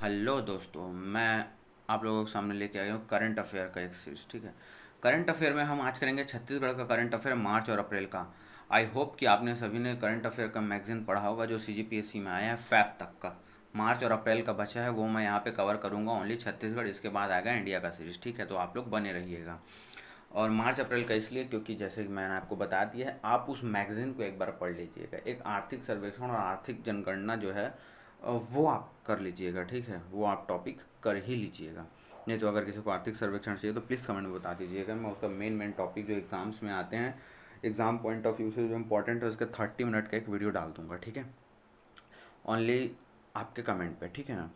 Hello दोस्तों, मैं आप लोगों के सामने लेके आया हूँ करंट अफेयर का एक सीरीज। ठीक है, करंट अफेयर में हम आज करेंगे छत्तीसगढ़ का करंट अफेयर मार्च और अप्रैल का। आई होप कि आपने सभी ने करंट अफेयर का मैगजीन पढ़ा होगा जो सीजीपीएससी में आया है फैब तक का। मार्च और अप्रैल का बचा है वो मैं यहाँ पे कवर करूँगा ओनली छत्तीसगढ़। इसके बाद आएगा इंडिया का सीरीज। ठीक है, तो आप लोग बने रहिएगा। और मार्च अप्रैल का इसलिए क्योंकि जैसे कि मैंने आपको बता दिया है, आप उस मैगजीन को एक बार पढ़ लीजिएगा। एक आर्थिक सर्वेक्षण और आर्थिक जनगणना जो है वो आप कर लीजिएगा। ठीक है, वो आप टॉपिक कर ही लीजिएगा। नहीं तो अगर किसी को आर्थिक सर्वेक्षण चाहिए तो प्लीज़ कमेंट में बता दीजिएगा। मैं उसका मेन टॉपिक जो एग्ज़ाम्स में आते हैं, एग्ज़ाम पॉइंट ऑफ व्यू से जो इम्पोर्टेंट है उसका 30 मिनट का एक वीडियो डाल दूंगा। ठीक है, ओनली आपके कमेंट पे। ठीक है ना।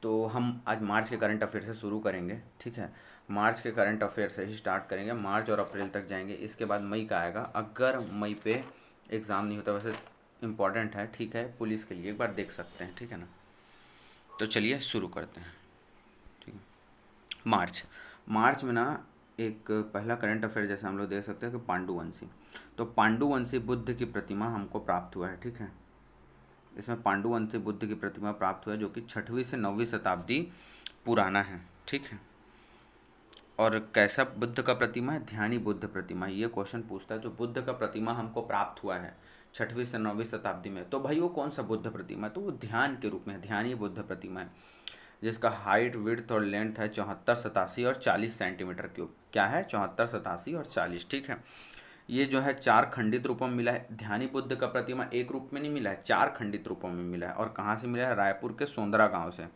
तो हम आज मार्च के करंट अफेयर से शुरू करेंगे। ठीक है, मार्च के करंट अफेयर से ही स्टार्ट करेंगे, मार्च और अप्रैल तक जाएंगे। इसके बाद मई का आएगा। अगर मई पे एग्ज़ाम नहीं होता, वैसे इम्पॉर्टेंट है, ठीक है, पुलिस के लिए एक बार देख सकते हैं। ठीक है ना। तो चलिए शुरू करते हैं। ठीक है, मार्च मार्च में ना एक पहला करंट अफेयर जैसे हम लोग देख सकते हैं कि पांडुवंशी। तो पांडुवंशी बुद्ध की प्रतिमा हमको प्राप्त हुआ है। ठीक है, इसमें पांडुवंशी बुद्ध की प्रतिमा प्राप्त हुआ है जो कि 6वीं से 9वीं शताब्दी पुराना है। ठीक है, और कैसा बुद्ध का प्रतिमा है? ध्यानी बुद्ध प्रतिमा। ये क्वेश्चन पूछता है जो बुद्ध का प्रतिमा हमको प्राप्त हुआ है 6वीं से 9वीं शताब्दी में, तो भाई वो कौन सा बुद्ध प्रतिमा है? तो वो ध्यान के रूप में है, ध्यानी बुद्ध प्रतिमा है, जिसका हाइट, विड्थ और लेंथ है 74, 87 और 40 सेंटीमीटर क्यूब। क्या है? 74, 87 और 40। ठीक है, ये जो है 4 खंडित रूपों में मिला है। ध्यानी बुद्ध का प्रतिमा एक रूप में नहीं मिला है, 4 खंडित रूपों में मिला है। और कहाँ से मिला है? रायपुर के सोंदरा गांव से।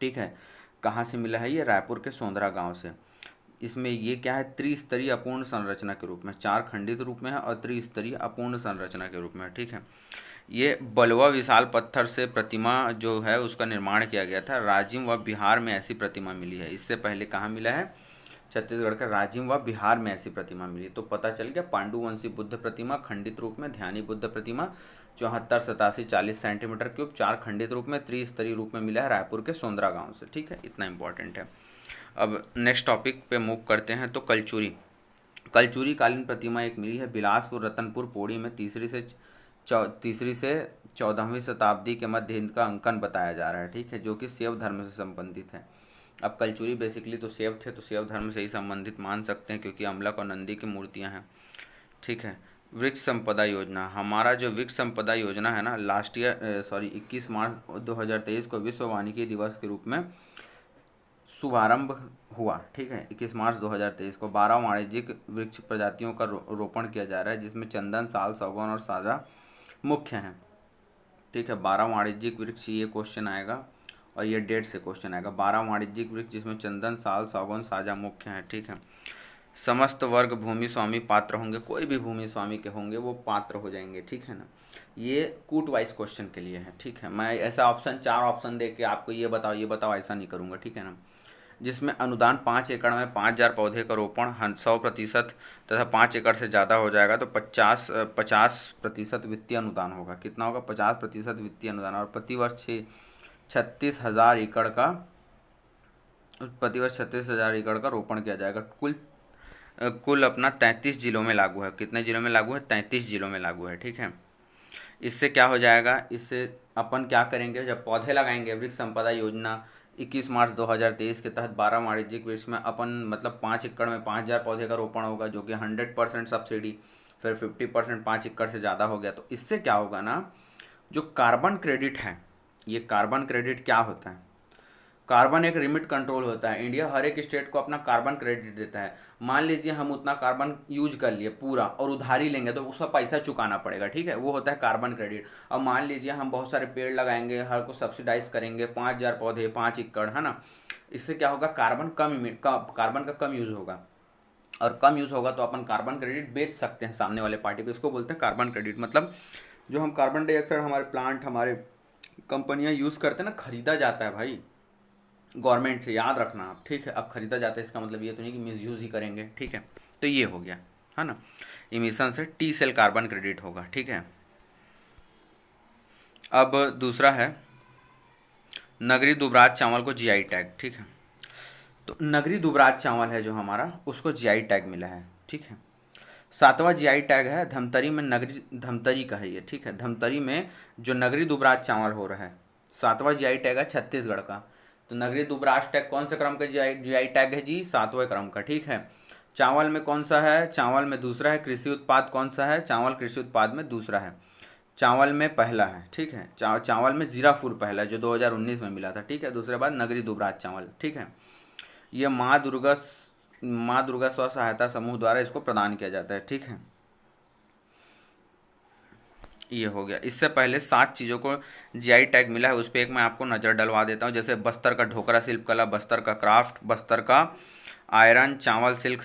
ठीक है, कहाँ से मिला है? ये रायपुर के सोंदरा गांव से। इसमें ये क्या है? त्रिस्तरीय अपूर्ण संरचना के रूप में, 4 खंडित रूप में है और त्रिस्तरीय अपूर्ण संरचना के रूप में है। ठीक है, ये बलुआ विशाल पत्थर से प्रतिमा जो है उसका निर्माण किया गया था। राजिम व बिहार में ऐसी प्रतिमा मिली है। इससे पहले कहाँ मिला है? छत्तीसगढ़ का राजिम व बिहार में ऐसी प्रतिमा मिली। तो पता चल गया, पांडुवंशी बुद्ध प्रतिमा खंडित रूप में, ध्यानी बुद्ध प्रतिमा 74, 87, 40 सेंटीमीटर क्यूब, 4 खंडित रूप में, त्रिस्तरीय रूप में मिला है रायपुर के सोंदरा गांव से। ठीक है, इतना इंपॉर्टेंट है। अब नेक्स्ट टॉपिक पे मूव करते हैं। तो कलचुरी, कलचुरी कालीन प्रतिमा एक मिली है बिलासपुर रतनपुर पौड़ी में। तीसरी से 14वीं शताब्दी के मध्य हिंद का अंकन बताया जा रहा है। ठीक है, जो कि शैव धर्म से संबंधित है। अब कलचुरी बेसिकली तो शैव थे, तो शैव धर्म से ही संबंधित मान सकते हैं क्योंकि अमलक और नंदी की मूर्तियां हैं। ठीक है, वृक्ष संपदा योजना, हमारा जो वृक्ष संपदा योजना है ना, लास्ट ईयर 21 मार्च 2023 को विश्व वानिकी दिवस के रूप में शुभारंभ हुआ। ठीक है, 21 मार्च 2023 को 12 वाणिज्यिक वृक्ष प्रजातियों का रोपण किया जा रहा है, जिसमें चंदन, साल, सागौन और साजा मुख्य हैं। ठीक है, 12 वाणिज्यिक वृक्ष, ये क्वेश्चन आएगा और ये डेट से क्वेश्चन आएगा। 12 वाणिज्यिक वृक्ष जिसमें चंदन, साल, सागौन, साजा मुख्य हैं। ठीक है, समस्त वर्ग भूमि स्वामी पात्र होंगे, कोई भी भूमि स्वामी के होंगे वो पात्र हो जाएंगे। ठीक है ना, ये कूट वाइज क्वेश्चन के लिए है। ठीक है, मैं ऐसा ऑप्शन 4 ऑप्शन दे के आपको ये बताओ ऐसा नहीं करूँगा। ठीक है ना, जिसमें अनुदान 5 एकड़ में 5,000 पौधे का रोपण 100% तथा 5 एकड़ से ज़्यादा हो जाएगा तो 50% वित्तीय अनुदान होगा। कितना होगा? 50% वित्तीय अनुदान। और प्रतिवर्ष 36,000 एकड़ का रोपण किया जाएगा। कुल अपना 33 जिलों में लागू है। कितने जिलों में लागू है? 33 जिलों में लागू है। ठीक है, इससे क्या हो जाएगा? इससे अपन क्या करेंगे? जब पौधे लगाएंगे, वृक्ष संपदा योजना 21 मार्च 2023 के तहत 12 वाणिज्यिक वृक्ष में अपन मतलब 5 एकड़ में 5,000 पौधे का रोपण होगा, जो कि 100% सब्सिडी, फिर 50% 5 एकड़ से ज़्यादा हो गया। तो इससे क्या होगा ना, जो कार्बन क्रेडिट है, ये कार्बन क्रेडिट क्या होता है? कार्बन एक लिमिट कंट्रोल होता है। इंडिया हर एक स्टेट को अपना कार्बन क्रेडिट देता है। मान लीजिए हम उतना कार्बन यूज कर लिए पूरा और उधारी लेंगे तो उसका पैसा चुकाना पड़ेगा। ठीक है, वो होता है कार्बन क्रेडिट। अब मान लीजिए हम बहुत सारे पेड़ लगाएंगे, हर को सब्सिडाइज करेंगे, 5,000 पौधे 5 एकड़, है ना। इससे क्या होगा? कार्बन का कम यूज होगा, और कम यूज होगा तो अपन कार्बन क्रेडिट बेच सकते हैं सामने वाले पार्टी को। इसको बोलते हैं कार्बन क्रेडिट। मतलब जो हम कार्बन डाइऑक्साइड हमारे प्लांट, हमारे कंपनियां यूज करते हैं ना, खरीदा जाता है भाई गवर्नमेंट से, याद रखना आप। ठीक है, अब खरीदा जाता है इसका मतलब ये तो नहीं कि मिस यूज़ ही करेंगे। ठीक है, तो ये हो गया, है ना। इमिशन से टी सेल कार्बन क्रेडिट होगा। ठीक है, अब दूसरा है नगरी दुबराज चावल को जीआई टैग। ठीक है, तो नगरी दुबराज चावल है जो हमारा, उसको जीआई टैग मिला है। ठीक है, 7वां जीआई टैग है धमतरी में, नगरी धमतरी का है ये। ठीक है, धमतरी में जो नगरी दुबराज चावल हो रहा है, 7वां जीआई टैग है छत्तीसगढ़ का। तो नगरीय दुबराज टैग कौन से क्रम का जीआई टैग है जी? 7वें क्रम का, ठीक है। चावल में कौन सा है? चावल में दूसरा है। कृषि उत्पाद कौन सा है? चावल कृषि उत्पाद में दूसरा है। चावल में पहला है, ठीक है। चावल में जीराफुल पहला है, जो 2019 में मिला था, ठीक है। दूसरे बाद नगरी दुबराज चावल, ठीक है। ये माँ दुर्गा स्व सहायता समूह द्वारा इसको प्रदान किया जाता है, ठीक है। ये हो गया। इससे पहले 7 चीज़ों को जीआई टैग मिला है, उस पर एक मैं आपको नज़र डलवा देता हूँ। जैसे बस्तर का ढोकरा शिल्प कला, बस्तर का क्राफ्ट, बस्तर का आयरन, चावल सिल्क,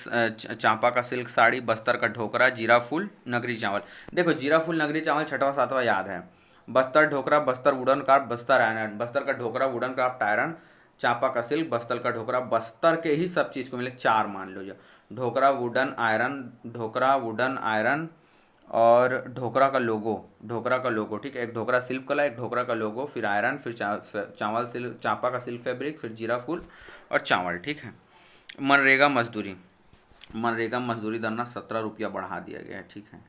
चांपा का सिल्क साड़ी, बस्तर का ढोकरा, जीरा फूल, नगरी चावल। देखो जीरा फूल, नगरी चावल 6वां 7वां याद है। Bastar Dhokra, Bastar wooden craft, Bastar iron, Bastar का Dhokra wooden craft iron, Champa का सिल्क, बस्तर का ढोकरा, बस्तर के ही सब चीज़ को मिले 4 मान लो। जो Dhokra wooden iron, Dhokra wooden iron और ढोकरा का लोगो, ठीक है। एक ढोकरा शिल्प कला, एक ढोकरा का लोगो, फिर आयरन, फिर चावल सिल्क, चांपा का सिल्क फैब्रिक, फिर जीरा फूल और चावल, ठीक है। मनरेगा मजदूरी, मनरेगा मजदूरी दर ना 17 रुपया बढ़ा दिया गया है, ठीक है।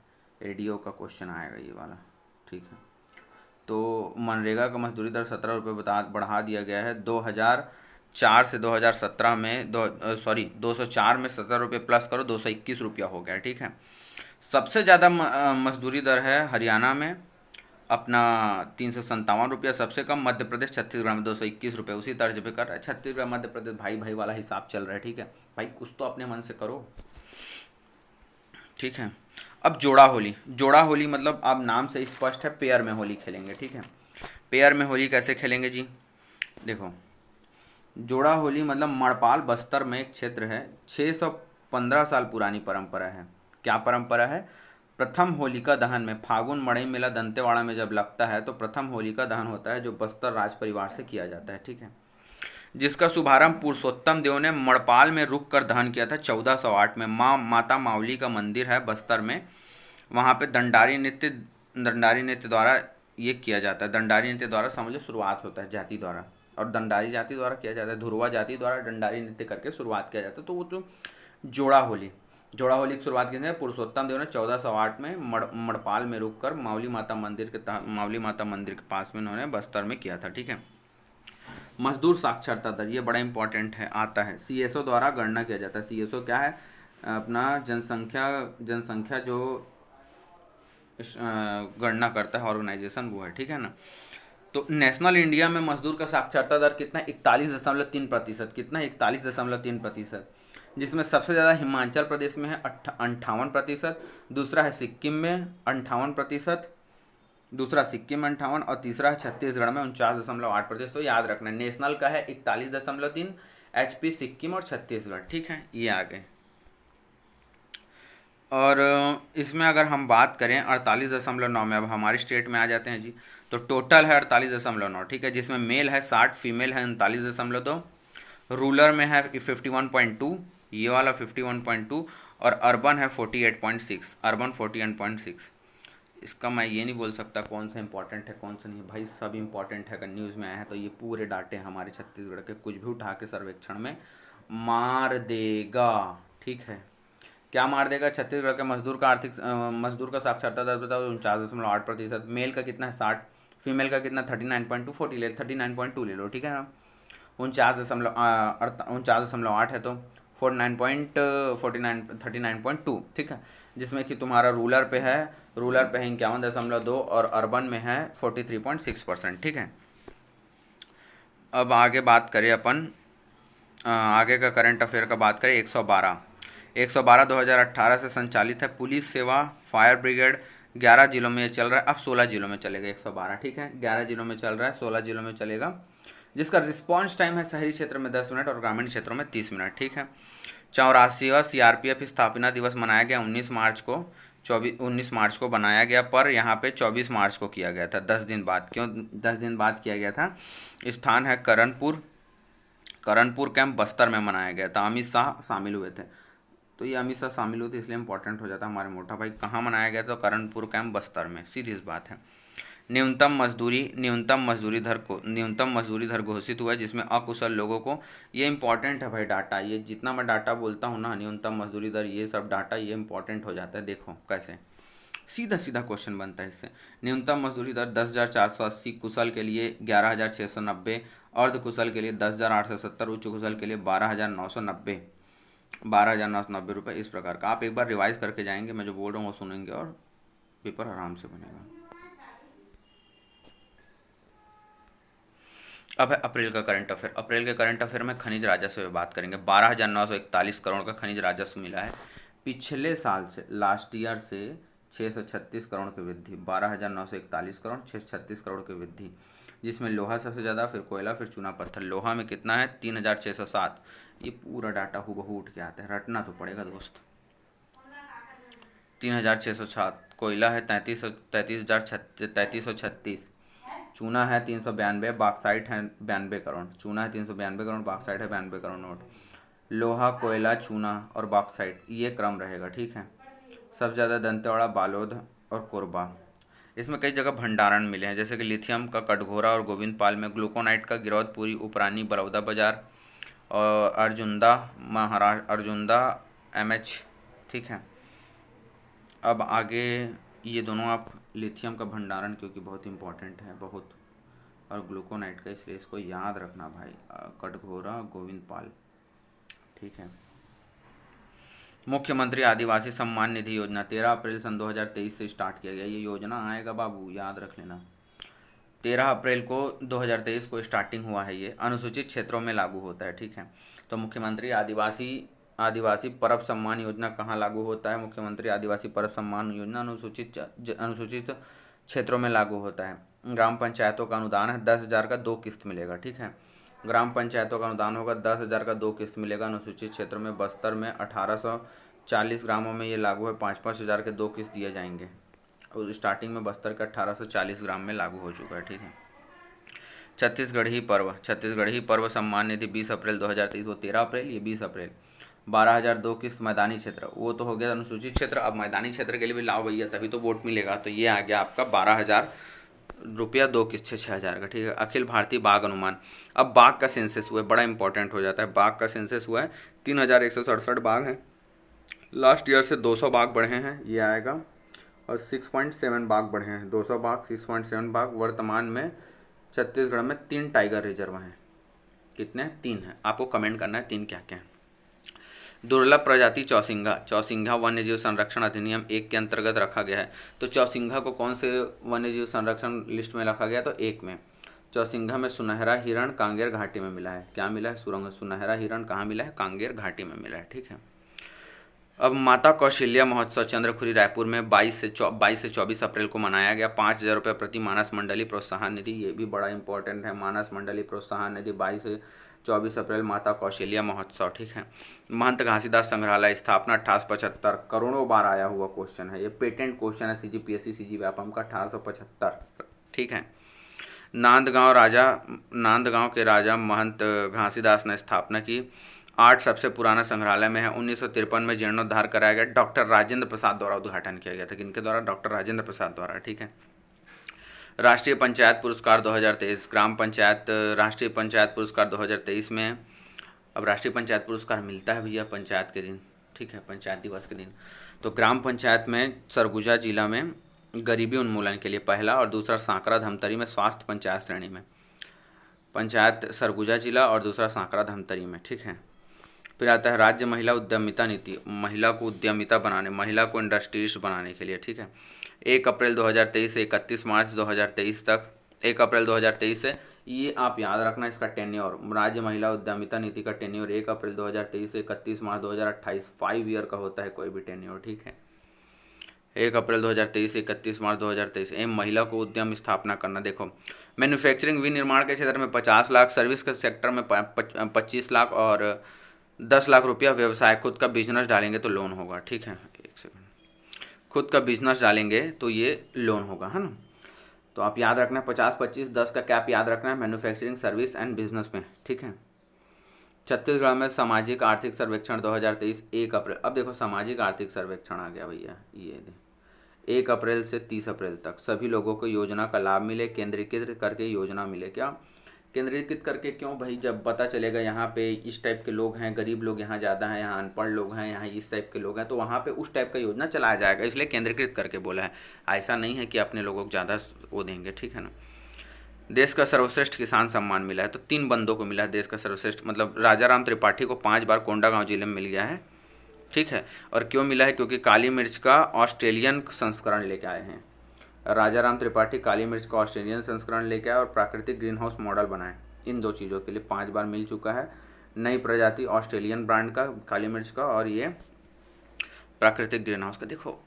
एडीओ का क्वेश्चन आएगा ये वाला, ठीक है। तो मनरेगा का मजदूरी दर 17 रुपये बढ़ा दिया गया है। 2004 से 2017 में 204 में 17 रुपये प्लस करो 221 रुपया हो गया, ठीक है। सबसे ज़्यादा मजदूरी दर है हरियाणा में अपना 357 रुपया, सबसे कम मध्य प्रदेश छत्तीसगढ़ में 221 रुपये, उसी तर्ज पे कर रहा है छत्तीसगढ़ मध्य प्रदेश, भाई भाई वाला हिसाब चल रहा है, ठीक है। भाई कुछ तो अपने मन से करो, ठीक है। अब जोड़ा होली मतलब अब नाम से स्पष्ट है, पेयर में होली खेलेंगे, ठीक है। पेयर में होली कैसे खेलेंगे जी? देखो जोड़ा होली मतलब मड़पाल बस्तर में एक क्षेत्र है, 615 साल पुरानी परंपरा है। क्या परंपरा है? प्रथम होलिका दहन में फागुन मड़ई मेला दंतेवाड़ा में जब लगता है तो प्रथम होलिका दहन होता है, जो बस्तर राज परिवार से किया जाता है, ठीक है। जिसका शुभारंभ पुरुषोत्तम देव ने मड़पाल में रुक कर दहन किया था 1408 में। माता मावली का मंदिर है बस्तर में, वहाँ पे दंडारी नृत्य द्वारा ये किया जाता है। दंडारी नृत्य द्वारा समझो शुरुआत होता है जाति द्वारा, और दंडारी जाति द्वारा किया जाता है, धुरवा जाति द्वारा दंडारी नृत्य करके शुरुआत किया जाता है। तो वो जो जोड़ा होली की शुरुआत की पुरुषोत्तम देव ने 1408 में मड़पाल में रुक कर मावली माता मंदिर के पास में उन्होंने बस्तर में किया था, ठीक है। मजदूर साक्षरता दर, ये बड़ा इंपॉर्टेंट है, आता है सीएसओ द्वारा गणना किया जाता है। सीएसओ क्या है? अपना जनसंख्या जो गणना करता है ऑर्गेनाइजेशन, वो है, ठीक है ना। तो नेशनल इंडिया में मजदूर का साक्षरता दर कितना? 41.3%। कितना? 41.3%, जिसमें सबसे ज़्यादा हिमाचल प्रदेश में है 58%, दूसरा है सिक्किम में 58%, दूसरा सिक्किम में 58, और तीसरा है छत्तीसगढ़ में 49.8%। तो याद रखना नेशनल का है 41.3, एचपी सिक्किम और छत्तीसगढ़, ठीक है। ये आ गए। और इसमें अगर हम बात करें 48.9 में, अब हमारे स्टेट में आ जाते हैं जी। तो टोटल है 48.9, ठीक है, जिसमें मेल है 60, फीमेल है 39.2, रूरल में है 51.2, ये वाला 51.2, और अर्बन है 48.6, अर्बन 48.6। इसका मैं ये नहीं बोल सकता कौन सा इंपॉर्टेंट है कौन सा नहीं, भाई सब इंपॉर्टेंट है। अगर न्यूज़ में आया है तो ये पूरे डाटे हमारे छत्तीसगढ़ के, कुछ भी उठा के सर्वेक्षण में मार देगा, ठीक है। क्या मार देगा? छत्तीसगढ़ के मजदूर का साक्षरता दर बताओ 49.8%। मेल का कितना है? 60, फीमेल का कितना? 39.2, 39.2 ले लो, ठीक है ना। 49.8 है तो 39.2, ठीक है। जिसमें कि तुम्हारा रूरल पे है 51.2 और अर्बन में है 43.6%, ठीक है। अब आगे बात करें अपन, आगे का करंट अफेयर का बात करें। 112 2018 से संचालित है। पुलिस सेवा, फायर ब्रिगेड 11 जिलों में चल रहा है, अब 16 जिलों में चलेगा 112, ठीक है। 11 जिलों में चल रहा है, 16 जिलों में चलेगा, जिसका रिस्पॉन्स टाइम है शहरी क्षेत्र में 10 मिनट और ग्रामीण क्षेत्रों में 30 मिनट, ठीक है। 84वां सीआरपीएफ स्थापना दिवस मनाया गया 19 मार्च को बनाया गया, पर यहाँ पे 24 मार्च को किया गया था, 10 दिन बाद। क्यों 10 दिन बाद किया गया था? स्थान है करणपुर कैंप बस्तर में मनाया गया था। अमित शाह शामिल हुए थे, तो ये अमित शाह शामिल हुए थे इसलिए इंपॉर्टेंट हो जाता है हमारे मोटा भाई। कहाँ मनाया गया था? तो करणपुर कैंप बस्तर में, सीधी सी बात है। न्यूनतम मजदूरी दर घोषित हुआ है, जिसमें अकुशल लोगों को, ये इंपॉर्टेंट है भाई डाटा, ये जितना मैं डाटा बोलता हूँ ना, न्यूनतम मजदूरी दर, ये सब डाटा ये इंपॉर्टेंट हो जाता है। देखो कैसे सीधा सीधा क्वेश्चन बनता है इससे। न्यूनतम मजदूरी दर 10,480, कुशल के लिए 11,690, अर्ध कुशल के लिए 10,870, उच्च कुशल के लिए 12,990, 12,990 रुपये। इस प्रकार का आप एक बार रिवाइज करके जाएंगे, मैं जो बोल रहा हूँ वो सुनेंगे और पेपर आराम से बनेगा। अब है अप्रैल का करंट अफेयर। अप्रैल के करंट अफेयर में खनिज राजस्व पे बात करेंगे। 12,941 करोड़ का खनिज राजस्व मिला है। पिछले साल से, लास्ट ईयर से 636 करोड़ की वृद्धि। 12,941 करोड़, 636 करोड़ की वृद्धि, जिसमें लोहा सबसे ज़्यादा, फिर कोयला, फिर चूना पत्थर। लोहा में कितना है? 3,607। ये पूरा डाटा हूबहू उठ के आता है, रटना तो पड़ेगा दोस्त। 3,607। कोयला है 33,36, चूना है 392, बॉक्साइट है 92 करोड़। चूना है 392 करोड़, बॉक्साइट है 92 करोड़ नोट। लोहा, कोयला, चूना और बॉक्साइट, ये क्रम रहेगा, ठीक है। सबसे ज़्यादा दंतेवाड़ा, बालोद और कोरबा। इसमें कई जगह भंडारण मिले हैं, जैसे कि लिथियम का कटघोरा और गोविंदपाल में, ग्लूकोनाइट का गिरौदपुरी, उपरानी, बड़ौदा बाजार और अर्जुंदा, महाराष्ट्र, अर्जुंदा MH, ठीक है। अब आगे ये दोनों आप, लिथियम का भंडारण क्योंकि बहुत इंपॉर्टेंट है, बहुत, और ग्लूकोनाइट का, इसलिए इसको याद रखना भाई। कटघोरा, गोविंदपाल, ठीक है। मुख्यमंत्री आदिवासी सम्मान निधि योजना 13 अप्रैल सन 2023 से स्टार्ट किया गया। ये योजना आएगा बाबू, याद रख लेना। 13 अप्रैल को 2023 को स्टार्टिंग हुआ है। ये अनुसूचित क्षेत्रों में लागू होता है, ठीक है। तो मुख्यमंत्री आदिवासी परब सम्मान योजना कहाँ लागू होता है? मुख्यमंत्री आदिवासी परब सम्मान योजना अनुसूचित क्षेत्रों में लागू होता है। ग्राम पंचायतों का अनुदान है, 10,000 का 2 किस्त मिलेगा, ठीक है। ग्राम पंचायतों का अनुदान होगा, 10,000 का 2 किस्त मिलेगा अनुसूचित क्षेत्रों में। बस्तर में 1840 ग्रामों में ये लागू है, 5-5 हज़ार के 2 किस्त दिए जाएंगे। और स्टार्टिंग में बस्तर का 1840 ग्राम में लागू हो चुका है, ठीक है। छत्तीसगढ़ी पर्व सम्मान निधि 20 अप्रैल 2023, वो 13 अप्रैल, ये 20 अप्रैल। 12,000 2 किस्त मैदानी क्षेत्र, वो तो हो गया अनुसूचित क्षेत्र। अब मैदानी क्षेत्र के लिए भी लाओ भैया, तभी तो वोट मिलेगा। तो ये आ गया आपका 12,000 रुपया 2 किस्त, 6,000 का, ठीक है। अखिल भारतीय बाघ अनुमान, अब बाघ का सेंसस हुआ है, बड़ा इंपॉर्टेंट हो जाता है। बाघ का सेंसस हुआ है, 3,167 बाघ हैं। लास्ट ईयर से 200 बाघ बढ़े हैं, ये आएगा। और 6.7 बाघ बढ़े हैं, 200 बाघ, 6.7 बाघ। वर्तमान में छत्तीसगढ़ में 3 टाइगर रिजर्व हैं। कितने? 3 हैं। आपको कमेंट करना है 3 क्या क्या हैं। दुर्लभ प्रजाति चौसिंघा वन्यजीव संरक्षण अधिनियम 1 के अंतर्गत रखा गया है। तो चौसिंघा को कौन से वन्यजीव संरक्षण लिस्ट में रखा गया? तो 1 में। चौसिंघा में सुनहरा हिरण कांगेर घाटी में मिला है। क्या मिला है? सुनहरा हिरण कहाँ मिला है? कांगेर घाटी में मिला है, ठीक है। अब माता कौशल्या महोत्सव चंद्रखुरी रायपुर में 22 से 24 अप्रैल को मनाया गया। 5,000 रुपये प्रति मानस मंडली प्रोत्साहन निधि, ये भी बड़ा इंपॉर्टेंट है। मानस मंडली प्रोत्साहन निधि 22 से 24 अप्रैल माता कौशल्या महोत्सव, ठीक है। महंत घासीदास संग्रहालय स्थापना 1875, करोड़ों बार आया हुआ क्वेश्चन है, ये पेटेंट क्वेश्चन है CGPSC CG व्यापम का, 1875, ठीक है। नांदगांव के राजा महंत घासीदास ने स्थापना की। 8 सबसे पुराना संग्रहालय में है। 1953 में जीर्णोद्धार कराया गया। डॉक्टर राजेंद्र प्रसाद द्वारा उद्घाटन किया गया था। किनके द्वारा? डॉक्टर राजेंद्र प्रसाद द्वारा, ठीक है। राष्ट्रीय पंचायत पुरस्कार 2023, राष्ट्रीय पंचायत पुरस्कार 2023 में, अब राष्ट्रीय पंचायत पुरस्कार मिलता है भैया पंचायत के दिन, ठीक है, पंचायत दिवस के दिन। तो ग्राम पंचायत में सरगुजा जिला में गरीबी उन्मूलन के लिए पहला, और दूसरा सांकरा धमतरी में स्वास्थ्य पंचायत श्रेणी में। पंचायत सरगुजा जिला और दूसरा सांकरा धमतरी में, ठीक है। फिर आता है राज्य महिला उद्यमिता नीति, महिला को उद्यमिता बनाने, महिला को इंडस्ट्रीज बनाने के लिए, ठीक है। 1 अप्रैल 2023 से 31 मार्च 2023 तक, 1 अप्रैल 2023 से, ये आप याद रखना इसका टेन्योर, राज्य महिला उद्यमिता नीति का टेन्योर 1 अप्रैल 2023 से 31 मार्च 2028, 5 ईयर का होता है कोई भी टेन्योर, ठीक है। 1 अप्रैल 2023 से 31 मार्च 2023। एम महिला को उद्यम स्थापना करना। देखो, मैन्युफैक्चरिंग विनिर्माण के क्षेत्र में 50 लाख, सर्विस के सेक्टर में 25 लाख और 10 लाख रुपया व्यवसाय। खुद का बिजनेस डालेंगे तो लोन होगा, ठीक है। एक सेकंड, खुद का बिजनेस डालेंगे तो ये लोन होगा, है ना। तो आप याद रखना 50, 25, 10 का कैप याद रखना है मैन्युफैक्चरिंग, सर्विस एंड बिजनेस में, ठीक है। छत्तीसगढ़ में सामाजिक आर्थिक सर्वेक्षण 2023 1 अप्रैल। अब देखो सामाजिक आर्थिक सर्वेक्षण आ गया भैया, ये 1 अप्रैल से 30 अप्रैल तक सभी लोगों को योजना का लाभ मिले, केंद्रीकृत करके योजना मिले। क्या? केंद्रीकृत करके क्यों भाई, जब पता चलेगा यहाँ पे इस टाइप के लोग हैं, गरीब लोग यहाँ ज़्यादा हैं, यहाँ अनपढ़ लोग हैं, यहाँ इस टाइप के लोग हैं, तो वहाँ पे उस टाइप का योजना चलाया जाएगा, इसलिए केंद्रीकृत करके बोला है। ऐसा नहीं है कि अपने लोगों को ज़्यादा वो देंगे, ठीक है ना। देश का सर्वश्रेष्ठ किसान सम्मान मिला है, तो 3 बंदों को मिला है देश का सर्वश्रेष्ठ, मतलब राजाराम त्रिपाठी को 5 बार कोंडागांव जिले में मिल गया है, ठीक है। और क्यों मिला है, क्योंकि काली मिर्च का ऑस्ट्रेलियन संस्करण लेके आए हैं। राजाराम त्रिपाठी काली मिर्च का ऑस्ट्रेलियन संस्करण लेके आए और प्राकृतिक ग्रीन हाउस मॉडल बनाए। इन 2 चीज़ों के लिए 5 बार मिल चुका है। नई प्रजाति ऑस्ट्रेलियन ब्रांड का काली मिर्च का, और ये प्राकृतिक ग्रीन हाउस का। देखो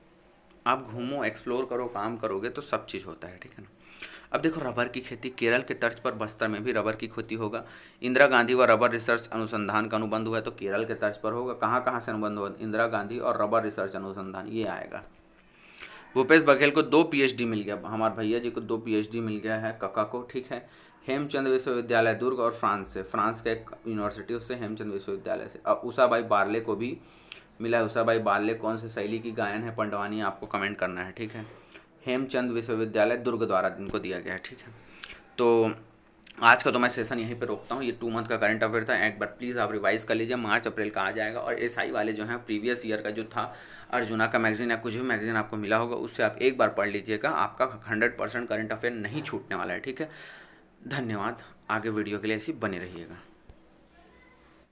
आप घूमो, एक्सप्लोर करो, काम करोगे तो सब चीज़ होता है, ठीक है ना। अब देखो रबर की खेती, केरल के तर्ज पर बस्तर में भी रबर की खेती होगा। इंदिरा गांधी व रबर रिसर्च अनुसंधान का अनुबंध हुआ है, तो केरल के तर्ज पर होगा। कहाँ कहाँ से अनुबंध हुआ, इंदिरा गांधी और रबर रिसर्च अनुसंधान, ये आएगा। भूपेश बघेल को 2 PhD मिल गया, हमारे भैया जी को 2 PhD मिल गया है, कका को, ठीक है। हेमचंद विश्वविद्यालय दुर्ग और फ्रांस से, फ्रांस के एक यूनिवर्सिटी उससे, हेमचंद विश्वविद्यालय से। अब उषाबाई बार्ले को भी मिला है। उषाबाई बार्ले कौन से शैली की गायन है, पंडवानी, आपको कमेंट करना है, ठीक है। हेमचंद विश्वविद्यालय दुर्ग द्वारा इनको दिया गया है, ठीक है। तो आज का तो मैं सेशन यहीं पे रोकता हूँ। ये 2 मंथ का करंट अफेयर था, एक बार प्लीज़ आप रिवाइज कर लीजिए। मार्च अप्रैल का आ जाएगा, और SI वाले जो हैं प्रीवियस ईयर का जो था, अर्जुना का मैगजीन या कुछ भी मैगजीन आपको मिला होगा, उससे आप एक बार पढ़ लीजिएगा, आपका 100% करंट अफेयर नहीं छूटने वाला है, ठीक है। धन्यवाद, आगे वीडियो के लिए ऐसी बने रहिएगा।